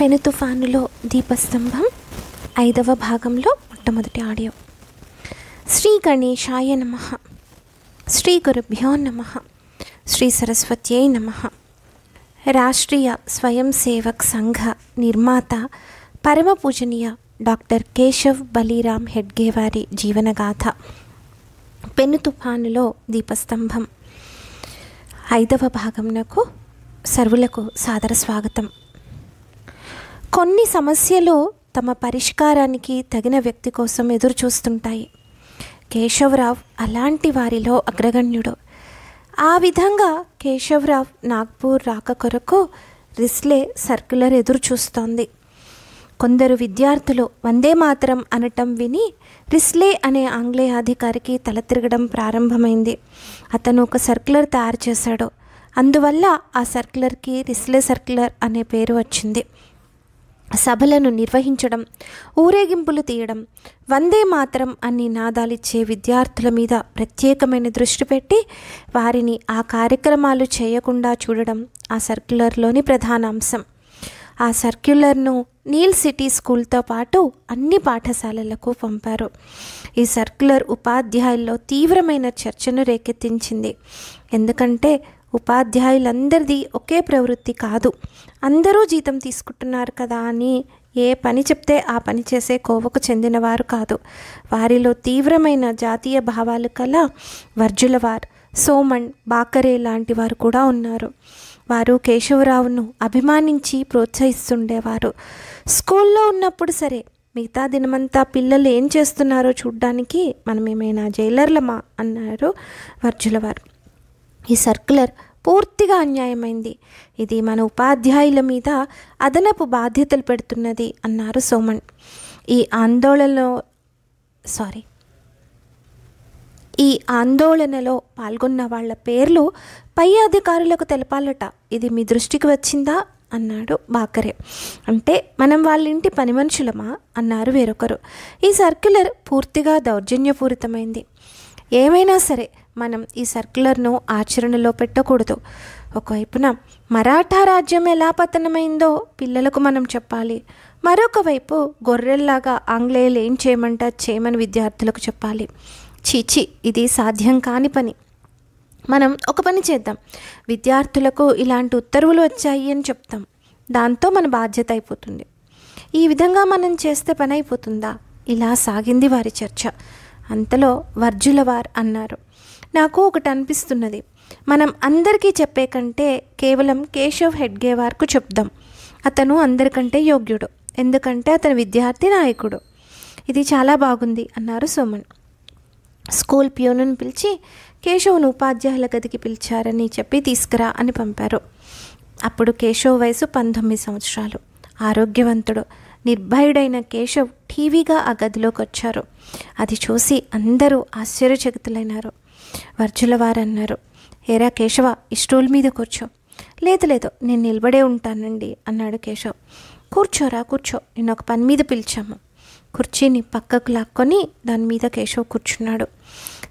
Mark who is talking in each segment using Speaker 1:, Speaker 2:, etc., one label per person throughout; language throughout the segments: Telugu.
Speaker 1: పెను తుఫానులో దీపస్తంభం 5వ భాగంలో మొట్టమొదటి ఆడియో. శ్రీ గణేశాయ నమః. శ్రీ గురుభ్యో నమః. శ్రీ సరస్వత్యై నమః. రాష్ట్రీయ స్వయం సేవక్ సంఘ నిర్మాత పరమ పూజనీయ డాక్టర్ కేశవ్ బలీరామ్ హెడ్గే వారి జీవనగాథ. పెను తుఫానులో దీపస్తంభం 5వ భాగంనకు సర్వులకు సాదర స్వాగతం. కొన్ని సమస్యలు తమ పరిష్కారానికి తగిన వ్యక్తి కోసం ఎదురు చూస్తుంటాయి. కేశవరావు అలాంటి వారిలో అగ్రగణ్యుడు. ఆ విధంగా కేశవరావు నాగ్పూర్ రాక కొరకు రిస్లే సర్క్యులర్ ఎదురు చూస్తోంది. కొందరు విద్యార్థులు వందే మాతరం అనటం విని రిస్లే అనే ఆంగ్లేయ అధికారికి తల తిరగడం ప్రారంభమైంది. అతను ఒక సర్క్యులర్ తయారు చేశాడు. అందువల్ల ఆ సర్క్యులర్కి రిస్లే సర్క్యులర్ అనే పేరు వచ్చింది. సభలను నిర్వహించడం, ఊరేగింపులు తీయడం, వందే మాతరం అన్ని నినాదాలిచ్చే విద్యార్థుల మీద ప్రత్యేకమైన దృష్టి పెట్టి వారిని ఆ కార్యక్రమాలు చేయకుండా చూడడం ఆ సర్క్యులర్లోని ప్రధాన అంశం. ఆ సర్క్యులర్ను నీల్ సిటీ స్కూల్తో పాటు అన్ని పాఠశాలలకు పంపారు. ఈ సర్క్యులర్ ఉపాధ్యాయుల్లో తీవ్రమైన చర్చను రేకెత్తించింది. ఎందుకంటే ఉపాధ్యాయులందరిది ఒకే ప్రవృత్తి కాదు. అందరూ జీతం తీసుకుంటున్నారు కదా అని ఏ పని చెప్తే ఆ పని చేసే కోవకు చెందినవారు కాదు. వారిలో తీవ్రమైన జాతీయ భావాలు కల వర్జులవార్, సోమన్, బాకరే లాంటి వారు కూడా ఉన్నారు. వారు కేశవరావును అభిమానించి ప్రోత్సహిస్తుండేవారు. స్కూల్లో ఉన్నప్పుడు సరే, మిగతా దినమంతా పిల్లలు ఏం చేస్తున్నారో చూడ్డానికి మనం ఏమైనా జైలర్లమా అన్నారు వర్జులవార్. ఈ సర్క్యులర్ పూర్తిగా అన్యాయమైంది. ఇది మన ఉపాధ్యాయుల మీద అదనపు బాధ్యతలు పెడుతున్నది అన్నారు సోమన్. ఈ ఆందోళనలో పాల్గొన్న వాళ్ళ పేర్లు పై అధికారులకు తెలపాలట. ఇది మీ దృష్టికి వచ్చిందా అన్నాడు బాకరే. అంటే మనం వాళ్ళ ఇంటి పని మనుషులమా అన్నారు వేరొకరు. ఈ సర్క్యులర్ పూర్తిగా దౌర్జన్యపూరితమైంది. ఏమైనా సరే మనం ఈ సర్క్యులర్ను ఆచరణలో పెట్టకూడదు. ఒకవైపున మరాఠా రాజ్యం ఎలా పతనమైందో పిల్లలకు మనం చెప్పాలి. మరొక వైపు గొర్రెల్లాగా ఆంగ్లేయులు ఏం చేయమంటే చేయమని విద్యార్థులకు చెప్పాలి. చీచి, ఇది సాధ్యం కాని పని. మనం ఒక పని చేద్దాం. విద్యార్థులకు ఇలాంటి ఉత్తర్వులు వచ్చాయి అని చెప్తాం. దాంతో మన బాధ్యత అయిపోతుంది. ఈ విధంగా మనం చేస్తే పని అయిపోతుందా? ఇలా సాగింది వారి చర్చ. అంతలో వర్జులవార్ అన్నారు, నాకు ఒకటి అనిపిస్తున్నది. మనం అందరికీ చెప్పే కంటే కేవలం కేశవ్ హెడ్గే వార్కు చెప్దాం. అతను అందరికంటే యోగ్యుడు. ఎందుకంటే అతను విద్యార్థి నాయకుడు. ఇది చాలా బాగుంది అన్నారు సోమన్. స్కూల్ ప్యూనును పిలిచి కేశవ్ను ఉపాధ్యాయుల గదికి పిలిచారని చెప్పి తీసుకురా అని పంపారు. అప్పుడు కేశవ్ వయసు 19 సంవత్సరాలు. ఆరోగ్యవంతుడు, నిర్భయుడైన కేశవ్ టీవీగా ఆ గదిలోకి వచ్చారు. అది చూసి అందరూ ఆశ్చర్యచకితులైనారు. వర్జులవారు అన్నారు, ఏరా కేశవ, ఈ స్టూల్ మీద కూర్చో. లేదు నేను నిలబడే ఉంటానండి అన్నాడు కేశవ్. కూర్చోరా కూర్చో, నేను ఒక పని మీద పిలిచాము. కుర్చీని పక్కకు లాక్కొని దాని మీద కేశవ్ కూర్చున్నాడు.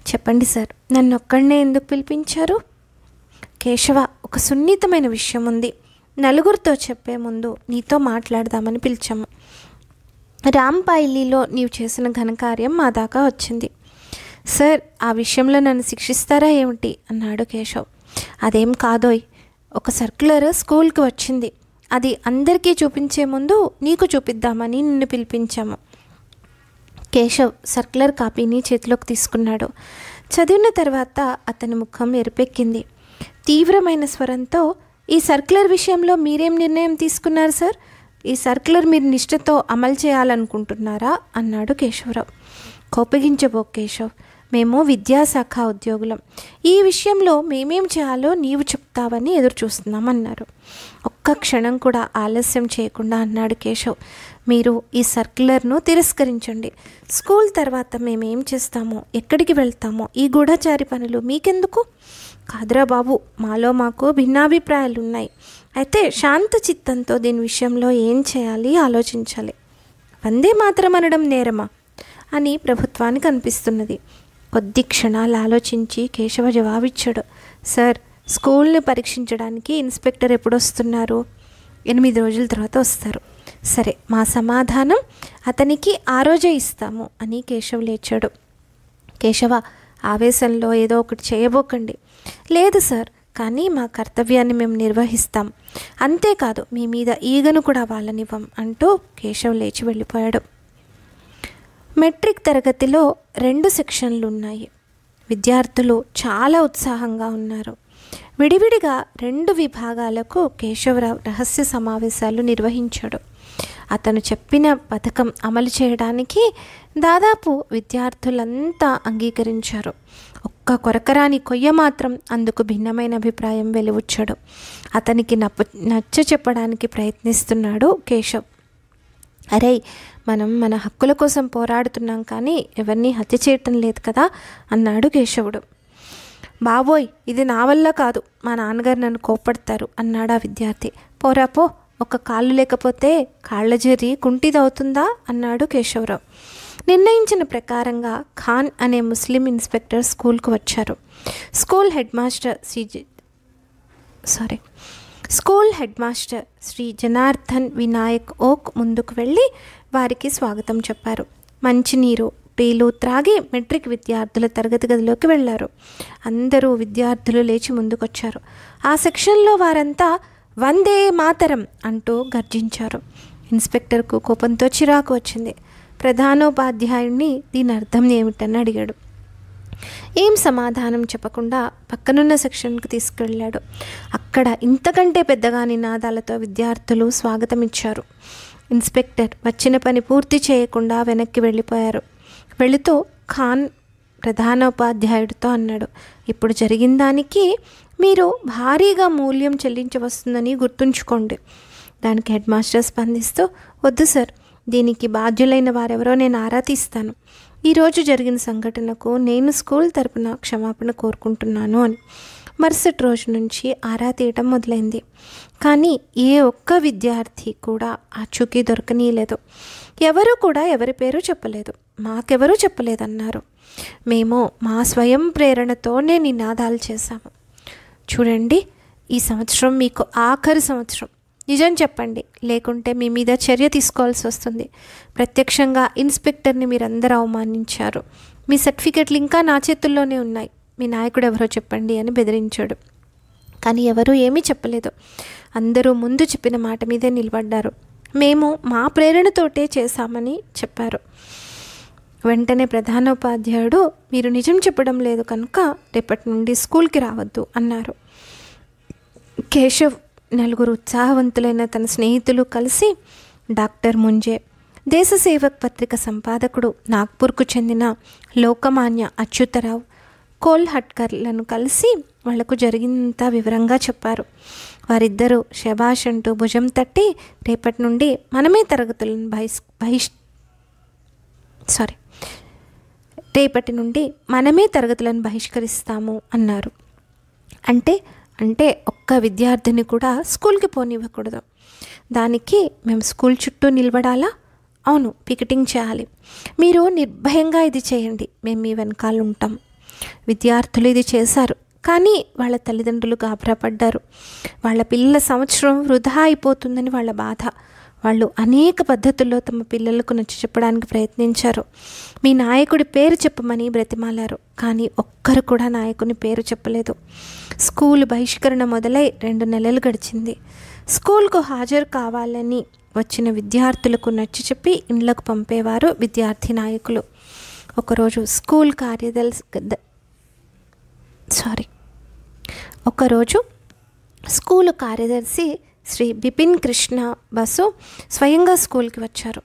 Speaker 1: చెప్పండి సార్, నన్ను ఒక్కడనే ఎందుకు పిలిపించారు? కేశవ, ఒక సున్నితమైన విషయం ఉంది. నలుగురితో చెప్పే ముందు నీతో మాట్లాడదామని పిలిచాము. రాంపాయిలీలో నీవు చేసిన ఘనకార్యం మా దాకా వచ్చింది. సార్, ఆ విషయంలో నన్ను శిక్షిస్తారా ఏమిటి అన్నాడు కేశవ్. అదేం కాదోయ్, ఒక సర్క్యులర్ స్కూల్కి వచ్చింది. అది అందరికీ చూపించే ముందు నీకు చూపిద్దామని నిన్ను పిలిపించాము. కేశవ్ సర్క్యులర్ కాపీని చేతిలోకి తీసుకున్నాడు. చదివిన తర్వాత అతని ముఖం ఎరుపెక్కింది. తీవ్రమైన స్వరంతో, ఈ సర్క్యులర్ విషయంలో మీరేం నిర్ణయం తీసుకున్నారు సార్? ఈ సర్క్యులర్ మీరు నిష్ఠతో అమలు చేయాలనుకుంటున్నారా అన్నాడు కేశవరావు. కోపగించబో కేశవ్, మేము విద్యాశాఖ ఉద్యోగులం. ఈ విషయంలో మేమేం చేయాలో నీవు చెప్తావని ఎదురు చూస్తున్నామన్నారు. ఒక్క క్షణం కూడా ఆలస్యం చేయకుండా అన్నాడు కేశవ్, మీరు ఈ సర్క్యులర్ను తిరస్కరించండి. స్కూల్ తర్వాత మేమేం చేస్తామో, ఎక్కడికి వెళ్తామో ఈ గూఢచారి పనులు మీకెందుకు? కాదురా బాబు, మాకు భిన్నాభిప్రాయాలు ఉన్నాయి. అయితే శాంత చిత్తంతో దీని విషయంలో ఏం చేయాలి ఆలోచించాలి. వందే మాతరం అనడం నేరమా అని ప్రభుత్వానికి అనిపిస్తున్నది. కొద్ది క్షణాలు ఆలోచించి కేశవ జవాబిచ్చాడు. సార్, స్కూల్ని పరీక్షించడానికి ఇన్స్పెక్టర్ ఎప్పుడు వస్తున్నారు? 8 రోజుల తర్వాత వస్తారు. సరే, మా సమాధానం అతనికి ఆ రోజే ఇస్తాము అని కేశవ్ లేచాడు. కేశవ, ఆవేశంలో ఏదో ఒకటి చేయబోకండి. లేదు సార్, కానీ మా కర్తవ్యాన్ని మేము నిర్వహిస్తాం. అంతేకాదు, మీ మీద ఈగను కూడా వాళ్ళనివ్వం అంటూ కేశవ్ లేచి వెళ్ళిపోయాడు. మెట్రిక్ తరగతిలో 2 సెక్షన్లు ఉన్నాయి. విద్యార్థులు చాలా ఉత్సాహంగా ఉన్నారు. విడివిడిగా 2 విభాగాలకు కేశవరావు రహస్య సమావేశాలు నిర్వహించాడు. అతను చెప్పిన పథకం అమలు చేయడానికి దాదాపు విద్యార్థులంతా అంగీకరించారు. ఒక్క కొరకరాని కొయ్య మాత్రం అందుకు భిన్నమైన అభిప్రాయం వెలువచ్చాడు. అతనికి నచ్చ చెప్పడానికి ప్రయత్నిస్తున్నాడు కేశవ్. అరే, మనం మన హక్కుల కోసం పోరాడుతున్నాం, కానీ ఎవరిని హత్య చేయటం లేదు కదా అన్నాడు కేశవుడు. బాబోయ్, ఇది నా వల్ల కాదు, మా నాన్నగారు నన్ను కోప్పడతారు అన్నాడు ఆ విద్యార్థి. పోరా పో, ఒక కాళ్ళు లేకపోతే కాళ్ళ జరి కుంటిదవుతుందా అన్నాడు కేశవరావు. నిర్ణయించిన ప్రకారంగా ఖాన్ అనే ముస్లిం ఇన్స్పెక్టర్ స్కూల్కు వచ్చారు. School head master Shri Janardan Vinayak Oak ముందుకు వెళ్ళి వారికి స్వాగతం చెప్పారు. మంచినీరు, టీలు త్రాగి మెట్రిక్ విద్యార్థుల తరగతి గదిలోకి వెళ్ళారు. అందరూ విద్యార్థులు లేచి ముందుకొచ్చారు. ఆ సెక్షన్లో వారంతా వందే మాతరం అంటూ గర్జించారు. ఇన్స్పెక్టర్కు కోపంతో చిరాకు వచ్చింది. ప్రధానోపాధ్యాయుడిని దీని అర్థం ఏమిటని అడిగాడు. ఏం సమాధానం చెప్పకుండా పక్కనున్న సెక్షన్కి తీసుకెళ్ళాడు. అక్కడ ఇంతకంటే పెద్దగా నినాదాలతో విద్యార్థులు స్వాగతం ఇచ్చారు. ఇన్స్పెక్టర్ వచ్చిన పని పూర్తి చేయకుండా వెనక్కి వెళ్ళిపోయారు. వెళుతూ ఖాన్ ప్రధానోపాధ్యాయుడితో అన్నాడు, ఇప్పుడు జరిగిన దానికి మీరు భారీగా మూల్యం చెల్లించవస్తుందని గుర్తుంచుకోండి. దానికి హెడ్ మాస్టర్ స్పందిస్తూ, వద్దు సార్, దీనికి బాధ్యులైన వారెవరో నేను ఆరా తీస్తాను. ఈరోజు జరిగిన సంఘటనకు నేను స్కూల్ తరపున క్షమాపణ కోరుకుంటున్నాను అని. మరుసటి రోజు నుంచి ఆరా తీయటం మొదలైంది. కానీ ఏ ఒక్క విద్యార్థి కూడా ఆచూకీ దొరకనీయలేదు. ఎవరు కూడా ఎవరి పేరు చెప్పలేదు. మాకెవరూ చెప్పలేదన్నారు. మేము మా స్వయం ప్రేరణతోనే నినాదాలు చేశాము. చూడండి, ఈ సంవత్సరం మీకు ఆఖరి సంవత్సరం. నిజం చెప్పండి, లేకుంటే మీ మీద చర్య తీసుకోవాల్సి వస్తుంది. ప్రత్యక్షంగా ఇన్స్పెక్టర్ని మీరందరూ అవమానించారు. మీ సర్టిఫికెట్లు ఇంకా నా చేతుల్లోనే ఉన్నాయి. మీ నాయకుడు ఎవరో చెప్పండి అని బెదిరించాడు. కానీ ఎవరూ ఏమీ చెప్పలేదు. అందరూ ముందు చెప్పిన మాట మీదే నిలబడ్డారు. మేము మా ప్రేరణతోటే చేశామని చెప్పారు. వెంటనే ప్రధానోపాధ్యాయుడు, మీరు నిజం చెప్పడం లేదు కనుక రేపటి నుండి స్కూల్కి రావద్దు అన్నారు. కేశవ్, 4 ఉత్సాహవంతులైన తన స్నేహితులు కలిసి డాక్టర్ ముంజే, దేశసేవక్ పత్రిక సంపాదకుడు, నాగ్పూర్కు చెందిన లోకమాన్య అచ్యుతరావు, కోల్హట్కర్లను కలిసి వాళ్లకు జరిగినంత వివరంగా చెప్పారు. వారిద్దరూ శబాష్ అంటూ భుజం తట్టి రేపటి నుండి మనమే తరగతులను బహిష్కరిస్తాము అన్నారు. అంటే ఒక్క విద్యార్థిని కూడా స్కూల్కి పోనివ్వకూడదు. దానికి మేము స్కూల్ చుట్టూ నిలబడాలా? అవును, పికెటింగ్ చేయాలి. మీరు నిర్భయంగా ఇది చేయండి, మేము మీ వెనకాల ఉంటాం. విద్యార్థులు ఇది చేశారు. కానీ వాళ్ళ తల్లిదండ్రులు గాబరాపడ్డారు. వాళ్ళ పిల్లల సంవత్సరం వృధా అయిపోతుందని వాళ్ళ బాధ. వాళ్ళు అనేక పద్ధతుల్లో తమ పిల్లలకు నచ్చ చెప్పడానికి ప్రయత్నించారు. మీ నాయకుడి పేరు చెప్పమని బ్రతిమాలారు. కానీ ఒక్కరు కూడా నాయకుని పేరు చెప్పలేదు. స్కూల్ బహిష్కరణ మొదలై 2 నెలలు గడిచింది. స్కూల్కు హాజరు కావాలని వచ్చిన విద్యార్థులకు నచ్చ చెప్పి ఇండ్లకు పంపేవారు విద్యార్థి నాయకులు. ఒకరోజు స్కూలు కార్యదర్శి శ్రీ బిపిన్ కృష్ణ బసు స్వయంగా స్కూల్కి వచ్చారు.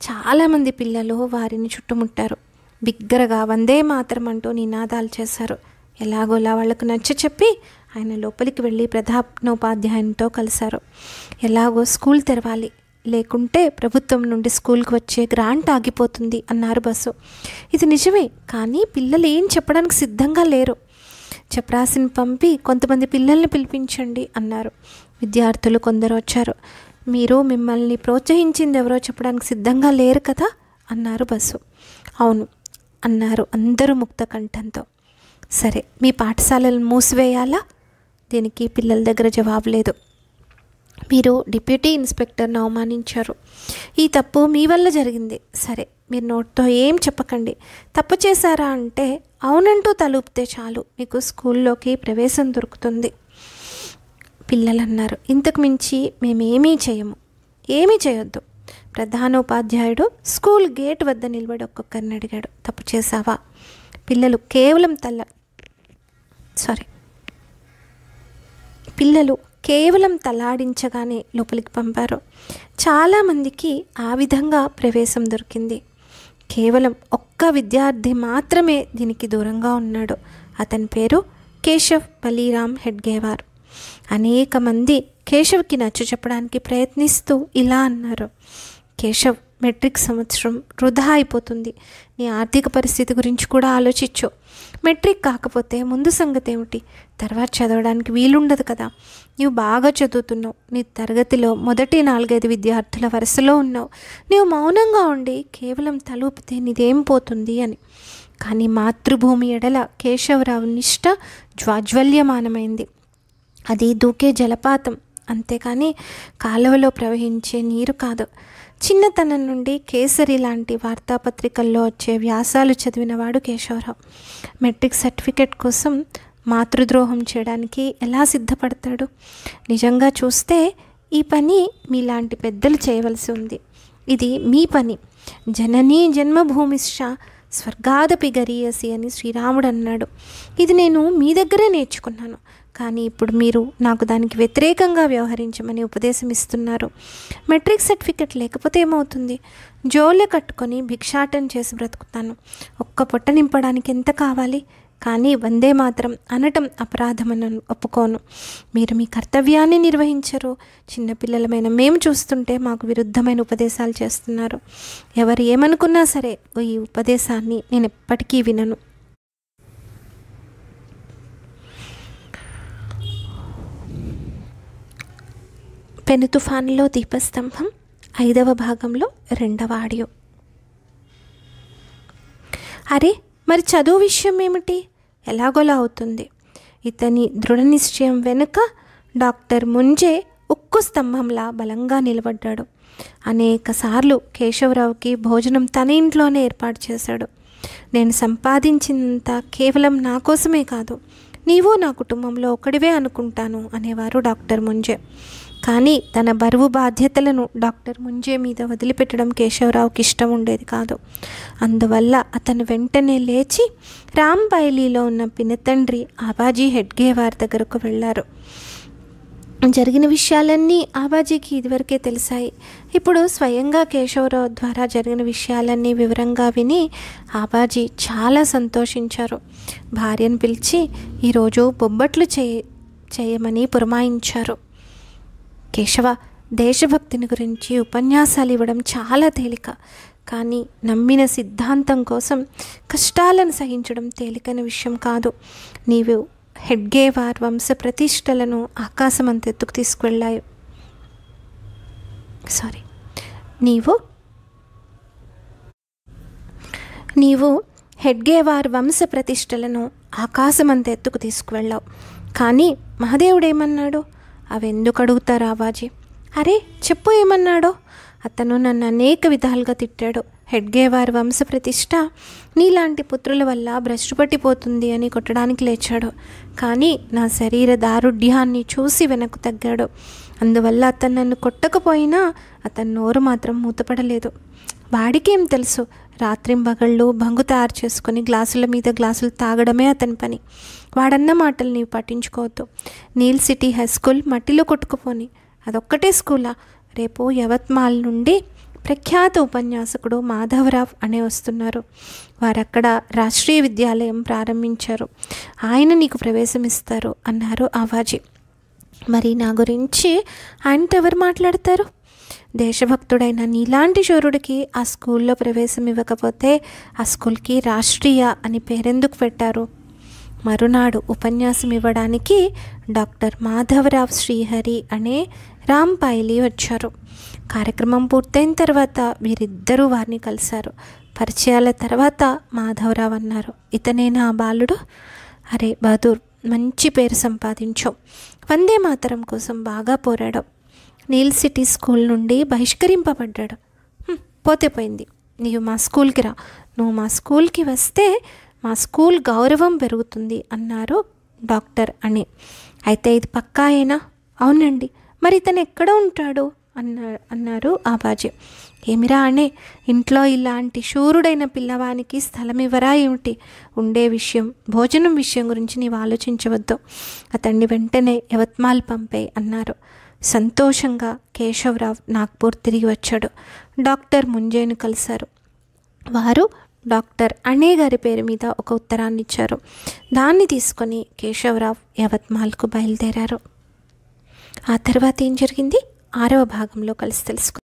Speaker 1: చాలామంది పిల్లలు వారిని చుట్టుముట్టారు. బిగ్గరగా వందే మాతరం అంటూ నినాదాలు చేశారు. ఎలాగోలా వాళ్లకు నచ్చ చెప్పి ఆయన లోపలికి వెళ్ళి ప్రధానోపాధ్యాయునితో కలిశారు. ఎలాగో స్కూల్ తెరవాలి, లేకుంటే ప్రభుత్వం నుండి స్కూల్కి వచ్చే గ్రాంట్ ఆగిపోతుంది అన్నారు బస్సు. ఇది నిజమే, కానీ పిల్లలు ఏం చెప్పడానికి సిద్ధంగా లేరు. చపరాసిని పంపి కొంతమంది పిల్లల్ని పిలిపించండి అన్నారు. విద్యార్థులు కొందరు వచ్చారు. మీరు మిమ్మల్ని ప్రోత్సహించింది ఎవరో చెప్పడానికి సిద్ధంగా లేరు కదా అన్నారు బస్సు. అవును అన్నారు అందరూ ముక్త కంఠంతో. సరే, మీ పాఠశాలను మూసివేయాలా? దీనికి పిల్లల దగ్గర జవాబు లేదు. మీరు డిప్యూటీ ఇన్స్పెక్టర్ను అవమానించారు. ఈ తప్పు మీ వల్ల జరిగింది. సరే, మీరు నోట్తో ఏం చెప్పకండి. తప్పు చేశారా అంటే అవునంటూ తలూపితే చాలు, మీకు స్కూల్లోకి ప్రవేశం దొరుకుతుంది. పిల్లలు అన్నారు, ఇంతకు మించి మేమేమీ చేయము. ఏమీ చేయొద్దు. ప్రధానోపాధ్యాయుడు స్కూల్ గేట్ వద్ద నిలబడి ఒక్కొక్కరిని అడిగాడు, తప్పు చేశావా? పిల్లలు కేవలం తలాడించగానే లోపలికి పంపారు. చాలామందికి ఆ విధంగా ప్రవేశం దొరికింది. కేవలం ఒక్క విద్యార్థి మాత్రమే దీనికి దూరంగా ఉన్నాడు. అతని పేరు కేశవ్ బలీరామ్ హెడ్గేవార్. అనేక మంది కేశవ్కి నచ్చ చెప్పడానికి ప్రయత్నిస్తూ ఇలా అన్నారు, కేశవ్, మెట్రిక్ సంవత్సరం వృధా అయిపోతుంది. నీ ఆర్థిక పరిస్థితి గురించి కూడా ఆలోచించు. మెట్రిక్ కాకపోతే ముందు సంగతి ఏమిటి? తర్వాత చదవడానికి వీలుండదు కదా. నీవు బాగా చదువుతున్నావు. నీ తరగతిలో మొదటి 4-5 విద్యార్థుల వరుసలో ఉన్నావు. నీవు మౌనంగా ఉండి కేవలం తలూపితే నీదేం పోతుంది అని. కానీ మాతృభూమి ఎడల కేశవరావు నిష్ఠ జ్వాజ్వల్యమానమైంది. అది దూకే జలపాతం, అంతేకాని కాలువలో ప్రవహించే నీరు కాదు. చిన్నతనం నుండి కేసరి లాంటి వార్తాపత్రికల్లో వచ్చే వ్యాసాలు చదివినవాడు కేశవరావు. మెట్రిక్ సర్టిఫికెట్ కోసం మాతృద్రోహం చేయడానికి ఎలా సిద్ధపడతాడు? నిజంగా చూస్తే ఈ పని మీలాంటి పెద్దలు చేయవలసి ఉంది. ఇది మీ పని. జననీ జన్మభూమిశ్చ స్వర్గాదపి గరీయసి అని శ్రీరాముడు అన్నాడు. ఇది నేను మీ దగ్గరే నేర్చుకున్నాను. కానీ ఇప్పుడు మీరు నాకు దానికి వ్యతిరేకంగా వ్యవహరించమని ఉపదేశం ఇస్తున్నారు. మెట్రిక్ సర్టిఫికెట్ లేకపోతే ఏమవుతుంది? జోలె కట్టుకొని భిక్షాటన చేసి బ్రతుకుతాను. ఒక్క పొట్ట నింపడానికి ఎంత కావాలి? కానీ వందే మాత్రం అనటం అపరాధమని ఒప్పుకోను. మీరు మీ కర్తవ్యాన్ని నిర్వహించరు. చిన్నపిల్లలమైన మేము చూస్తుంటే మాకు విరుద్ధమైన ఉపదేశాలు చేస్తున్నారు. ఎవరు ఏమనుకున్నా సరే ఈ ఉపదేశాన్ని నేను ఎప్పటికీ వినను. పెను తుఫానులో దీపస్తంభం 5వ భాగంలో 2వ ఆడియో. అరే, మరి చదువు విషయం ఏమిటి? ఎలాగోలా అవుతుంది. ఇతని దృఢ నిశ్చయం వెనుక డాక్టర్ ముంజే ఉక్కు స్తంభంలా బలంగా నిలబడ్డాడు. అనేకసార్లు కేశవరావుకి భోజనం తన ఇంట్లోనే ఏర్పాటు చేశాడు. నేను సంపాదించినంత కేవలం నా కోసమే కాదు, నీవు నా కుటుంబంలో ఒకడివే అనుకుంటాను అనేవారు డాక్టర్ ముంజే. కానీ తన బరువు బాధ్యతలను డాక్టర్ ముంజే మీద వదిలిపెట్టడం కేశవరావుకి ఇష్టం ఉండేది కాదు. అందువల్ల అతను వెంటనే లేచి రాంపైలీలో ఉన్న పినతండ్రి ఆబాజీ హెడ్గేవార్ దగ్గరకు వెళ్ళారు. జరిగిన విషయాలన్నీ ఆబాజీకి ఇదివరకే తెలిసాయి. ఇప్పుడు స్వయంగా కేశవరావు ద్వారా జరిగిన విషయాలన్నీ వివరంగా విని ఆబాజీ చాలా సంతోషించారు. భార్యను పిలిచి ఈరోజు బొబ్బట్లు చేయమని పురమాయించారు. కేశవ, దేశభక్తిని గురించి ఉపన్యాసాలు ఇవ్వడం చాలా తేలిక, కానీ నమ్మిన సిద్ధాంతం కోసం కష్టాలను సహించడం తేలికైన విషయం కాదు. నీవు హెడ్గేవార్ వంశ ప్రతిష్టలను ఆకాశమంత ఎత్తుకు తీసుకువెళ్ళావు. నీవు హెడ్గేవార్ వంశ ప్రతిష్టలను ఆకాశమంత ఎత్తుకు తీసుకువెళ్ళావు. కానీ మహాదేవుడేమన్నాడు? అవెందుకు అడుగుతారు ఆబాజీ? అరే చెప్పు, ఏమన్నాడో? అతను నన్ను అనేక విధాలుగా తిట్టాడు. హెడ్గేవార్ వంశ ప్రతిష్ట నీలాంటి పుత్రుల వల్ల భ్రష్టుపట్టిపోతుంది అని కొట్టడానికి లేచాడు. కానీ నా శరీర దారుఢ్యాన్ని చూసి వెనక్కు తగ్గాడు. అందువల్ల అతను నన్ను కొట్టకపోయినా అతని నోరు మాత్రం మూతపడలేదు. వాడికేం తెలుసు? రాత్రింబగళ్ళు బంగు తయారు చేసుకుని గ్లాసుల మీద గ్లాసులు తాగడమే అతని పని. వాడన్న మాటలు నీవు పట్టించుకోవద్దు. నీల్ సిటీ హై స్కూల్ మట్టిలో కొట్టుకుపోని, అదొక్కటే స్కూలా? రేపు యవత్మాల్ నుండి ప్రఖ్యాత ఉపన్యాసకుడు మాధవరావు అనే వస్తున్నారు. వారక్కడ రాష్ట్రీయ విద్యాలయం ప్రారంభించారు. ఆయన నీకు ప్రవేశం ఇస్తారు అన్నారు ఆవాజీ. మరి నా గురించి ఆయనతో ఎవరు మాట్లాడతారు? దేశభక్తుడైన నీలాంటి శూరుడికి ఆ స్కూల్లో ప్రవేశం ఇవ్వకపోతే ఆ స్కూల్కి రాష్ట్రీయ అని పేరెందుకు పెట్టారు? మరునాడు ఉపన్యాసం ఇవ్వడానికి డాక్టర్ మాధవరావు శ్రీహరి అనే రాంపైలి వచ్చారు. కార్యక్రమం పూర్తయిన తర్వాత వీరిద్దరూ వారిని కలిశారు. పరిచయాల తర్వాత మాధవరావు అన్నారు, ఇతనేనా ఆ బాలుడు? అరే బహదూర్, మంచి పేరు సంపాదించావు. వందే మాతరం కోసం బాగా పోరాడావు. నీల్ సిటీ స్కూల్ నుండి బహిష్కరింపబడ్డాడు. పోతే పోయింది, నీవు మా స్కూల్కి రా, నువ్వు మా స్కూల్కి వస్తే మా స్కూల్ గౌరవం పెరుగుతుంది అన్నారు డాక్టర్. అయితే ఇది పక్కాయేనా? అవునండి. మరి ఇతను ఎక్కడ ఉంటాడు అన్నారు ఆబాజీ. ఏమిరా ఇంట్లో ఇలాంటి శూరుడైన పిల్లవానికి స్థలం ఇవ్వరా ఏమిటి? ఉండే విషయం, భోజనం విషయం గురించి నీవు ఆలోచించవద్దు, అతన్ని వెంటనే యవత్మాల్ పంపే అన్నారు. సంతోషంగా కేశవరావు నాగ్పూర్ తిరిగి వచ్చాడు. డాక్టర్ ముంజేను కలిశారు. వారు డాక్టర్ అనే గారి పేరు మీద ఒక ఉత్తరాన్ని ఇచ్చారు. దాన్ని తీసుకొని కేశవరావు యవత్మాల్కు బయలుదేరారు. ఆ తర్వాత ఏం జరిగింది 6వ భాగంలో కలిసి తెలుసుకుందాం.